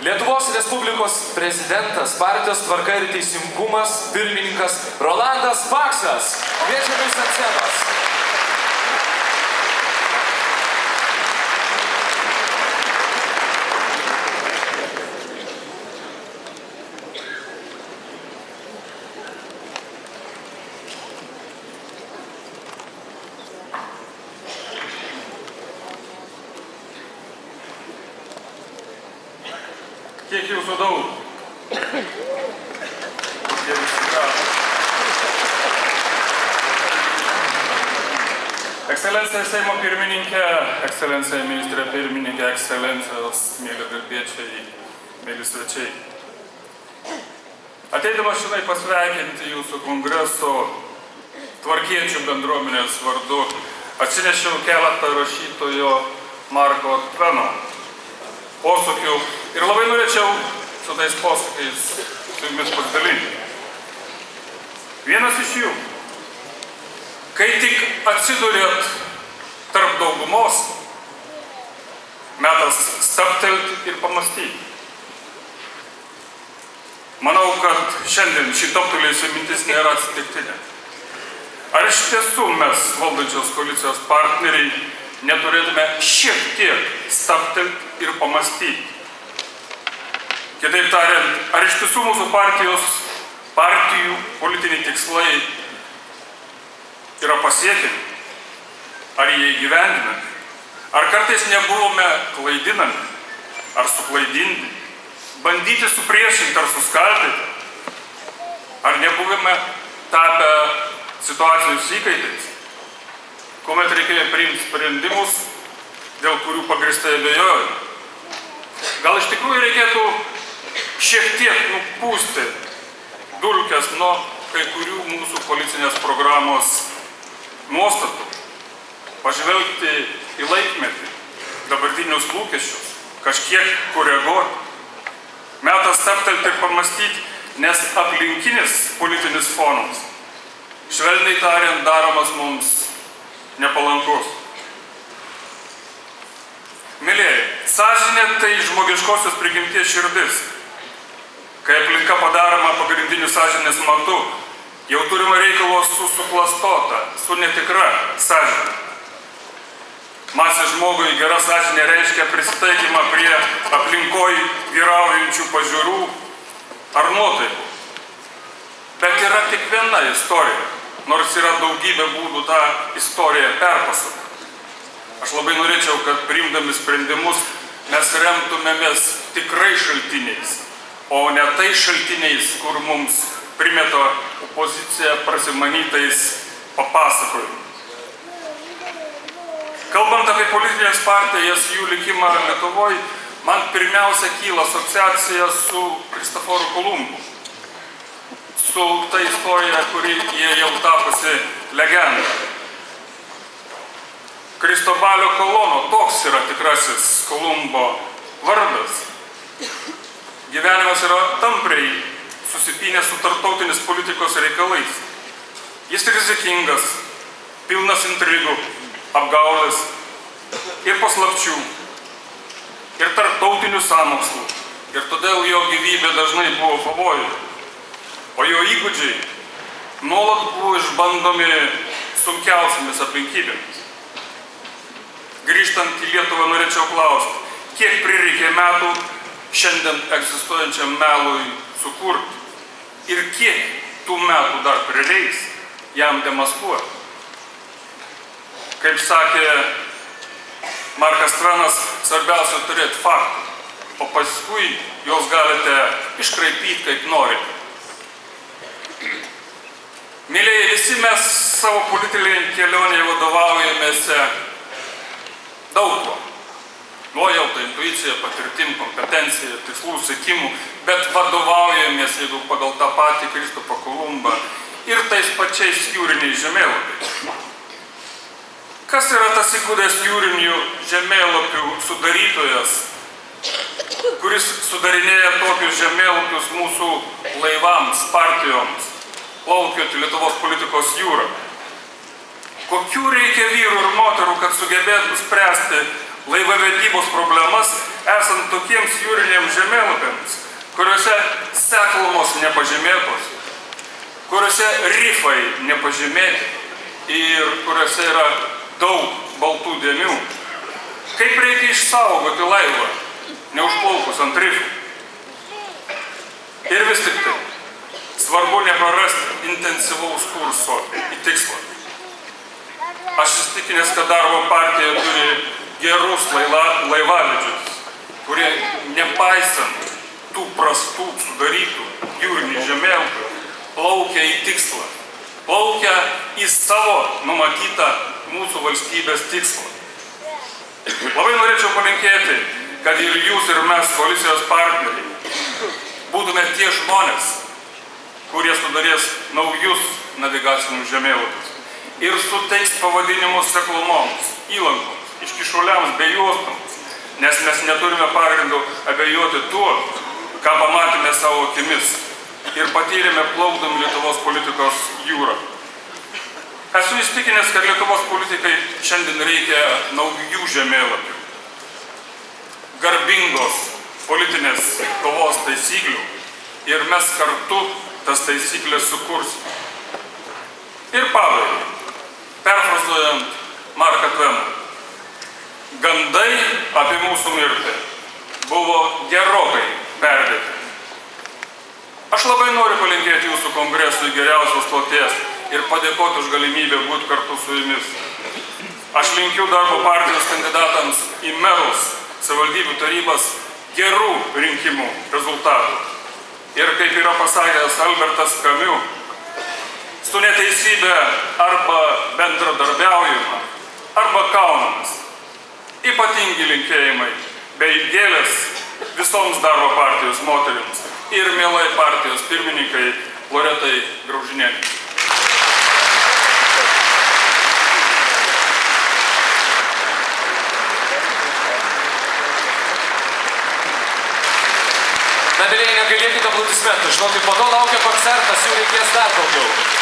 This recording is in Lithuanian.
Lietuvos Respublikos prezidentas, partijos Tvarka ir Teisingumas, pirmininkas Rolandas Paksas. Kviečiame iš scenos. Kiek jūsų daug? Ekscelencija Seimo pirmininkė, ekscelencija ministrė pirmininkė, ekscelencijos, mėly garbiečiai, mėly svečiai. Ateidamas šiandien pasveikinti jūsų kongreso tvarkiečių bendruomenės vardu, atsinešiau keletą rašytojo Marko Tveno posakių ir labai norėčiau su tais posakiais su jumis pasidalinti. Vienas iš jų. Kai tik atsidurėt tarp daugumos, metas stabtelti ir pamastyti. Manau, kad šiandien ši toptelėjusi mintis nėra atsitiktinė. Ar iš tiesų mes, valdančios koalicijos partneriai, neturėtume šiek tiek stabtelti ir pamastyti? Kitaip tariant, ar iš tiesų mūsų partijų politiniai tikslai yra pasiekiami? Ar jie įgyvendinami? Ar kartais nebuvome klaidinami? Ar suklaidinti? Bandyti supriešinti ar suskaldyti? Ar nebuvome tapę situacijos įkaitais, kuomet reikėjo priimti sprendimus, dėl kurių pagrįstai abejoju? Gal iš tikrųjų reikėtų šiek tiek nupūsti dulkes nuo kai kurių mūsų policinės programos nuostatų, pažvelgti į laikmetį, dabartinius lūkesčius, kažkiek koreguoti. Metas stabtelti ir pamastyti, nes aplinkinis politinis fonas, švelniai tariant, daromas mums nepalankus. Mylėjai, sąžinė tai žmogiškosios prigimties širdis. Kai aplinka padaroma pagrindiniu sąžinės matu, jau turime reikalo su suklastota, su netikra sąžinė. Masė žmogui gera sąžinė reiškia prisitaikymą prie aplinkoj vyraujančių pažiūrų ar nuotaikų. Bet yra tik viena istorija, nors yra daugybė būdų tą istoriją perpasakoti. Aš labai norėčiau, kad priimdami sprendimus mes remtumėmės tikrai šaltiniais, o ne tai šaltiniais, kur mums primeta opozicija prasimanytais papasakojimais. Kalbant apie politinės partijas, jų likimą Lietuvoje, man pirmiausia kyla asociacija su Kristoforu Kolumbu, su ta istorija, kuri jie jau tapusi legenda. Kristobalio Kolono, toks yra tikrasis Kolumbo vardas. Gyvenimas yra tampriai susipynęs su tarptautinės politikos reikalais. Jis rizikingas, pilnas intrigų, apgaulės ir paslapčių, ir tarptautinių sąmokslų, ir todėl jo gyvybė dažnai buvo pavojuje, o jo įgūdžiai nuolat buvo išbandomi sunkiausiamis aplinkybėmis. Grįžtant į Lietuvą norėčiau klausti, kiek prireikė metų šiandien egzistuojančiam melui sukurti ir kiek tų metų dar prireiks jam demaskuoti. Kaip sakė Markas Tvenas, svarbiausia turėti faktų, o paskui juos galite iškraipyti kaip norite. Mylėjai, visi mes savo politinėje kelionėje vadovaujamės daug ko. Nuojauta, intuicija, patirtim, kompetencija, tikslų siekimų, bet vadovaujamės, jeigu pagal tą patį Kristofą Kolumbą, ir tais pačiais jūriniais žemėlapiais. Kas yra tas įgudęs jūrinių žemėlapių sudarytojas, kuris sudarinėja tokius žemėlapius mūsų laivams, partijoms, plaukioti Lietuvos politikos jūrą? Kokių reikia vyrų ir moterų, kad sugebėtų spręsti laivavedybos problemas esant tokiems jūriniams žemėlapiams, kuriuose seklumos nepažymėtos, kuriuose rifai nepažymėti ir kuriuose yra daug baltų dėmių, kaip reikia išsaugoti laivą, neužplaukus ant rifų. Ir vis tik tai, svarbu neprarasti intensyvaus kurso į tikslą. Aš įsitikinęs, kad darbo partija turi gerus laivavedžius, kurie nepaisant tų prastų sudarytų jūrinių žemėlapių plaukia į tikslą, plaukia į savo numatytą mūsų valstybės tikslą. Labai norėčiau palinkėti, kad ir jūs, ir mes, koalicijos partneriai, būtume tie žmonės, kurie sudarės naujus navigacinius žemėlapius ir suteiks pavadinimus seklumoms, įlankoms, iškišuliams bei juostoms, nes mes neturime pagrindų abejoti tuo, ką pamatėme savo akimis ir patyrėme plaukdami Lietuvos politikos jūrą. Esu įstikinęs, kad Lietuvos politikai šiandien reikia naujų žemėlapių, garbingos politinės kovos taisyklių ir mes kartu tas taisyklės sukursime. Ir pabaigai, perfrazuojant Marką Tveną, gandai apie mūsų mirtį buvo gerokai perdėti. Aš labai noriu palinkėti jūsų kongresui geriausios kloties ir padėkoti už galimybę būti kartu su jumis. Aš linkiu darbo partijos kandidatams į merus, savivaldybių tarybas gerų rinkimų rezultatų. Ir kaip yra pasakęs Albertas Camus, su neteisybė arba bendradarbiaujama, arba kaunamas. Ypatingi linkėjimai bei gėlės visoms darbo partijos moterims ir mielai partijos pirmininkai Loretai Graužinienei. Mėlyje, negailėkite aplodismentų, žinokit, po to laukia koncertas, jų reikės dar daugiau.